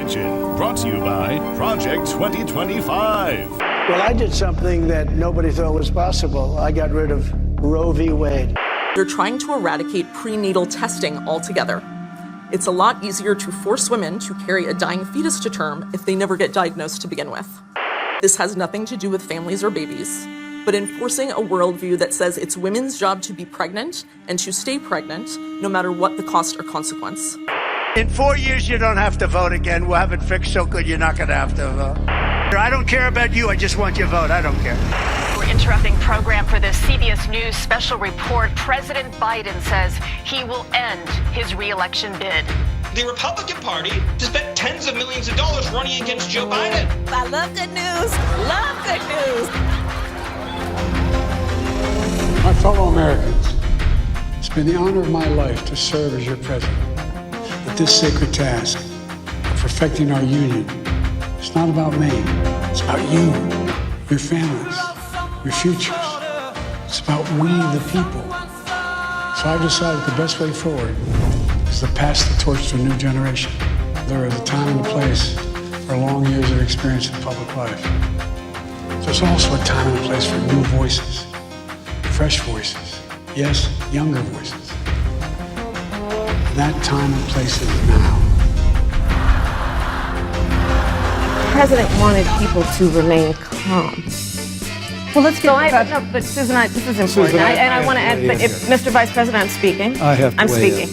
Attention, brought to you by Project 2025. Well, I did something that nobody thought was possible. I got rid of Roe v. Wade. They're trying to eradicate prenatal testing altogether. It's a lot easier to force women to carry a dying fetus to term if they never get diagnosed to begin with. This has nothing to do with families or babies, but enforcing a worldview that says it's women's job to be pregnant and to stay pregnant, no matter what the cost or consequence. In 4 years, you don't have to vote again. We'll have it fixed so good you're not going to have to vote. I don't care about you. I just want your vote. I don't care. We're interrupting program for this CBS News special report. President Biden says he will end his re-election bid. The Republican Party has spent tens of millions of dollars running against Joe Biden. I love good news. Love good news. My fellow Americans, it's been the honor of my life to serve as your president. But this sacred task of perfecting our union, it's not about me. It's about you, your families, your futures. It's about we, the people. So I've decided the best way forward is to pass the torch to a new generation. There is a time and a place for long years of experience in public life. There's also a time and a place for new voices, fresh voices, yes, younger voices. That time and place is now. The president wanted people to remain calm. Well, let's get No, but Susan, this is important. I want to add, but if, Mr. Vice President, I'm speaking. I'm speaking.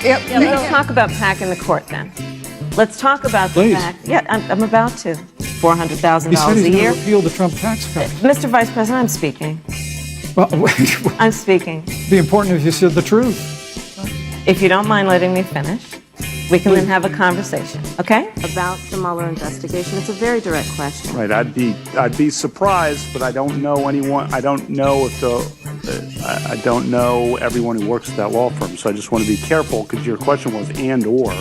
Yep. Let's talk about PAC in the court then. Let's talk about the PAC. Yeah, I'm about to. $400,000 a year. Repeal the Trump tax cut. Mr. Vice President, I'm speaking. Well, I'm speaking. it'd be important if you said the truth. If you don't mind letting me finish, we can then have a conversation, okay? About the Mueller investigation. It's a very direct question. Right, I'd be surprised, but I don't know anyone. I don't know if I don't know everyone who works at that law firm. So I just want to be careful because your question was and or.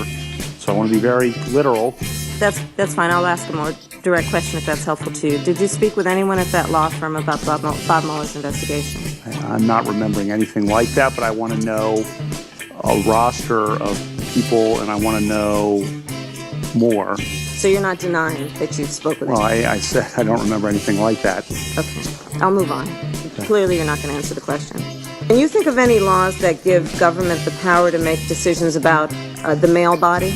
So I want to be very literal. That's fine. I'll ask a more direct question if that's helpful to you. Did you speak with anyone at that law firm about Bob Mueller's investigation? I'm not remembering anything like that, but I want to know a roster of people, and I want to know more. So you're not denying that you spoke with Well, I said I don't remember anything like that. Okay. I'll move on. Okay. Clearly you're not going to answer the question. Can you think of any laws that give government the power to make decisions about the male body?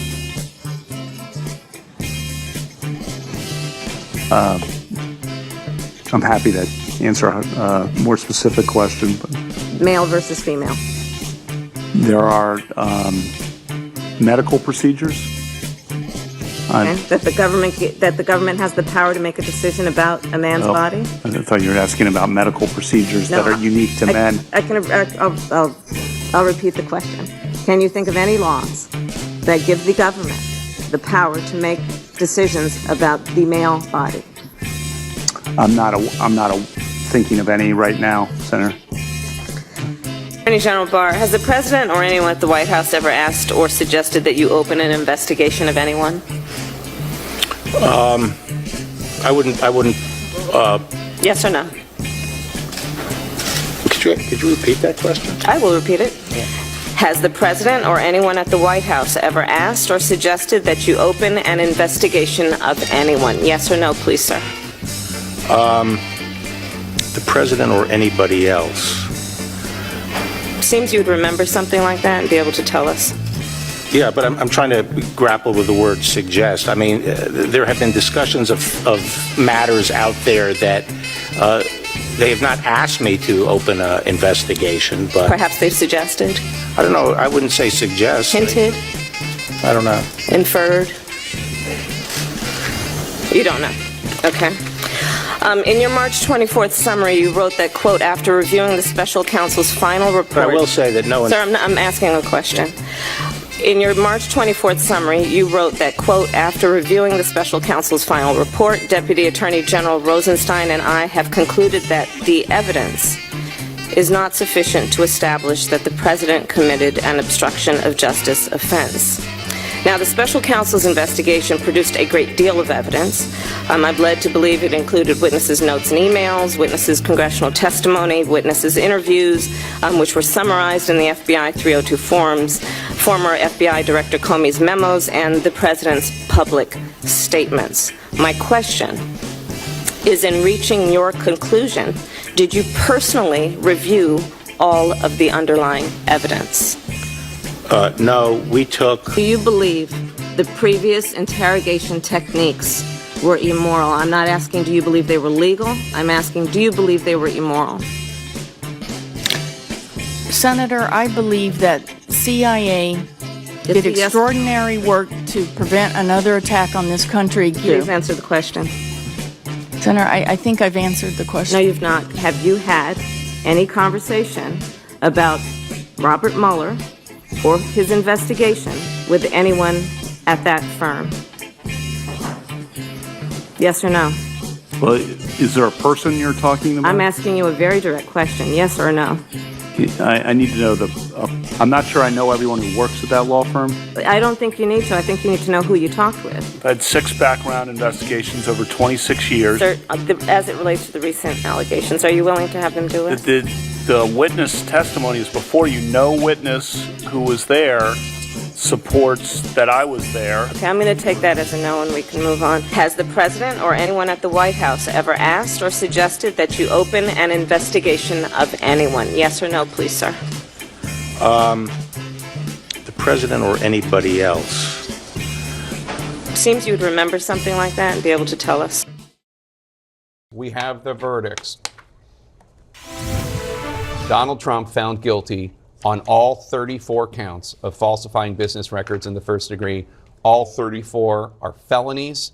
I'm happy to answer a more specific question. But male versus female. There are medical procedures that the government has the power to make a decision about a man's body. I thought you were asking about medical procedures that are unique to men. I'll repeat the question. Can you think of any laws that give the government the power to make decisions about the male body? I'm not thinking of any right now, Senator. Attorney General Barr, has the president or anyone at the White House ever asked or suggested that you open an investigation of anyone? I wouldn't. Yes or no? Could you repeat that question? I will repeat it. Yeah. Has the president or anyone at the White House ever asked or suggested that you open an investigation of anyone? Yes or no, please, sir? The president or anybody else? Seems you would remember something like that and be able to tell us. Yeah, but I'm trying to grapple with the word suggest. I mean, there have been discussions of matters out there that they have not asked me to open an investigation, but... Perhaps they've suggested? I don't know. I wouldn't say suggest. Hinted? I don't know. Inferred? You don't know. Okay. In your March 24th summary, you wrote that, quote, after reviewing the special counsel's final report... But I will say that no one... Sir, I'm asking a question. In your March 24th summary, you wrote that, quote, after reviewing the special counsel's final report, Deputy Attorney General Rosenstein and I have concluded that the evidence is not sufficient to establish that the president committed an obstruction of justice offense. Now, the special counsel's investigation produced a great deal of evidence. I'm led to believe it included witnesses' notes and emails, witnesses' congressional testimony, witnesses' interviews, which were summarized in the FBI 302 forms, former FBI Director Comey's memos, and the president's public statements. My question is, in reaching your conclusion, did you personally review all of the underlying evidence? No, we took... Do you believe the previous interrogation techniques were immoral? I'm not asking, do you believe they were legal? I'm asking, do you believe they were immoral? Senator, I believe that CIA did extraordinary work to prevent another attack on this country. Please answer the question. Senator, I think I've answered the question. No, you've not. Have you had any conversation about Robert Mueller or his investigation with anyone at that firm? Yes or no? Well, is there a person you're talking about? I'm asking you a very direct question, yes or no? I need to know I'm not sure I know everyone who works at that law firm. I don't think you need to. I think you need to know who you talked with. I've had 6 background investigations over 26 years. Sir, as it relates to the recent allegations, are you willing to have them do it? The witness testimony is before you. No witness who was there supports that I was there. Okay, I'm going to take that as a no and we can move on. Has the president or anyone at the White House ever asked or suggested that you open an investigation of anyone? Yes or no, please, sir? The president or anybody else? Seems you'd remember something like that and be able to tell us. We have the verdicts. Donald Trump found guilty on all 34 counts of falsifying business records in the first degree. All 34 are felonies.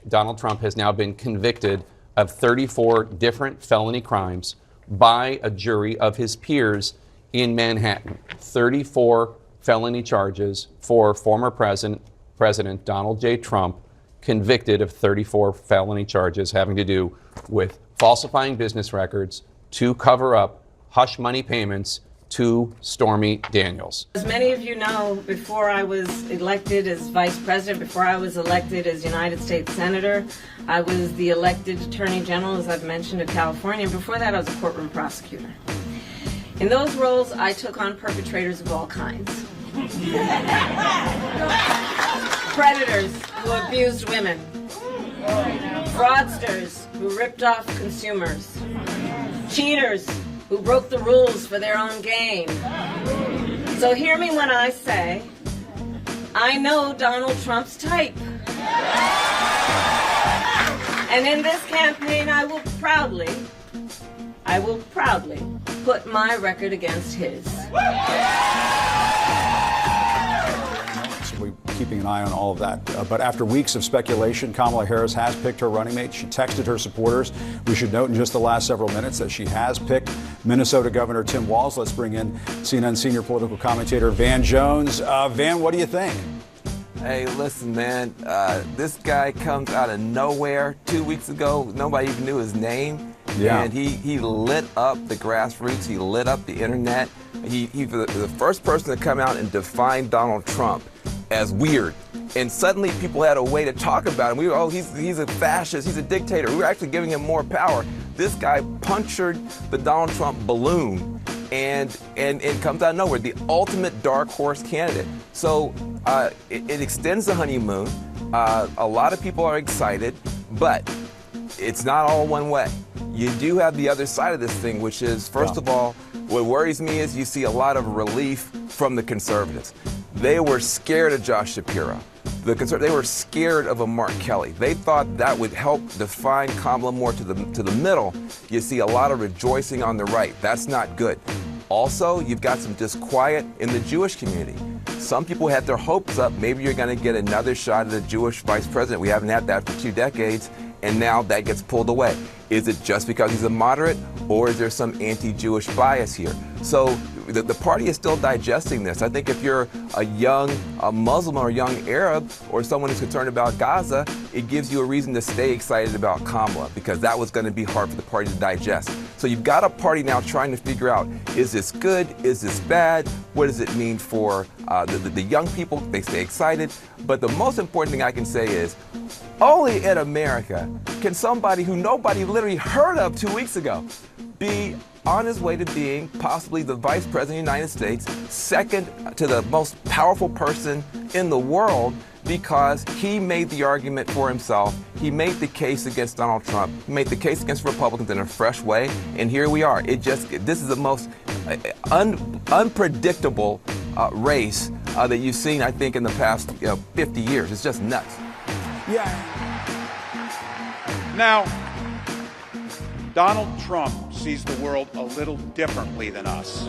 Donald Trump has now been convicted of 34 different felony crimes by a jury of his peers in Manhattan. 34 felony charges for former President Donald J. Trump, convicted of 34 felony charges having to do with falsifying business records to cover up hush money payments to Stormy Daniels. As many of you know, before I was elected as vice president, before I was elected as United States Senator, I was the elected Attorney General, as I've mentioned, of California. And before that, I was a courtroom prosecutor. In those roles, I took on perpetrators of all kinds. Predators who abused women. Fraudsters who ripped off consumers. Cheaters who broke the rules for their own gain. So hear me when I say, I know Donald Trump's type. And in this campaign, I will proudly put my record against his. We're keeping an eye on all of that. But after weeks of speculation, Kamala Harris has picked her running mate. She texted her supporters. We should note in just the last several minutes that she has picked Minnesota Governor Tim Walz. Let's bring in CNN senior political commentator Van Jones. Van, what do you think? Hey, listen, man. This guy comes out of nowhere. 2 weeks ago, nobody even knew his name. Yeah. And he lit up the grassroots. He lit up the internet. He's the first person to come out and define Donald Trump as weird. And suddenly people had a way to talk about him. We were, he's a fascist, he's a dictator. We were actually giving him more power. This guy punctured the Donald Trump balloon and comes out of nowhere, the ultimate dark horse candidate. So it extends the honeymoon. A lot of people are excited, but it's not all one way. You do have the other side of this thing, which is, first of all, what worries me is you see a lot of relief from the conservatives. They were scared of Josh Shapiro. They were scared of a Mark Kelly. They thought that would help define Kamala more to the middle. You see a lot of rejoicing on the right. That's not good. Also, you've got some disquiet in the Jewish community. Some people had their hopes up. Maybe you're going to get another shot at a Jewish vice president. We haven't had that for 2 decades, and now that gets pulled away. Is it just because he's a moderate, or is there some anti-Jewish bias here? So the party is still digesting this. I think if you're a young Muslim or a young Arab or someone who's concerned about Gaza, it gives you a reason to stay excited about Kamala, because that was going to be hard for the party to digest. So you've got a party now trying to figure out, is this good? Is this bad? What does it mean for the young people? They stay excited. But the most important thing I can say is, only in America can somebody who nobody literally heard of 2 weeks ago be on his way to being possibly the vice president of the United States, second to the most powerful person in the world, because he made the argument for himself. He made the case against Donald Trump. He made the case against Republicans in a fresh way. And here we are. This is the most unpredictable race that you've seen, I think, in the past 50 years. It's just nuts. Yeah. Now, Donald Trump sees the world a little differently than us.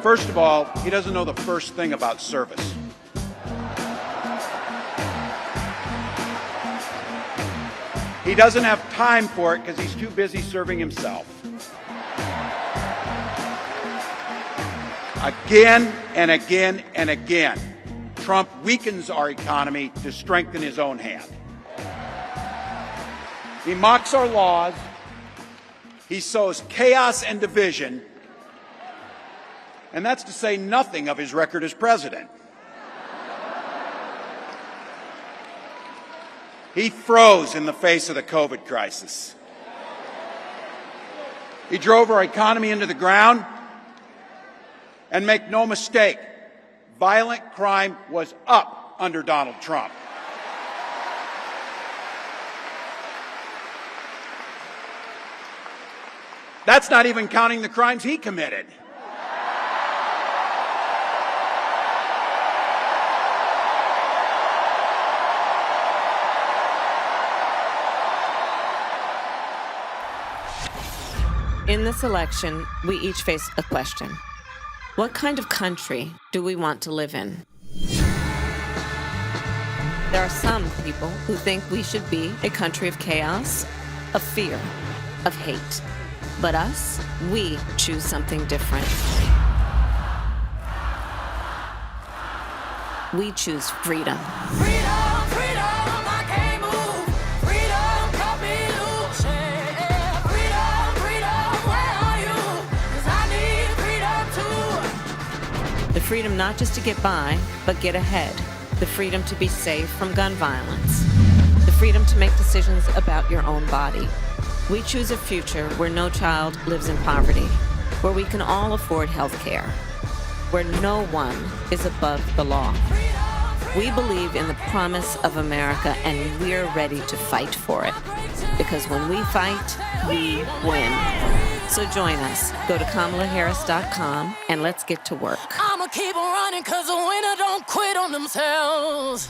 First of all, he doesn't know the first thing about service. He doesn't have time for it because he's too busy serving himself. Again and again and again, Trump weakens our economy to strengthen his own hand. He mocks our laws. He sows chaos and division. And that's to say nothing of his record as president. He froze in the face of the COVID crisis. He drove our economy into the ground. And make no mistake, violent crime was up under Donald Trump. That's not even counting the crimes he committed. In this election, we each face a question. What kind of country do we want to live in? There are some people who think we should be a country of chaos, of fear, of hate. But us, we choose something different. We choose freedom. The freedom not just to get by, but get ahead. The freedom to be safe from gun violence. The freedom to make decisions about your own body. We choose a future where no child lives in poverty, where we can all afford health care, where no one is above the law. We believe in the promise of America, and we're ready to fight for it. Because when we fight, we win. So join us. Go to KamalaHarris.com and let's get to work. I'ma keep on running 'cause the winner don't quit on themselves.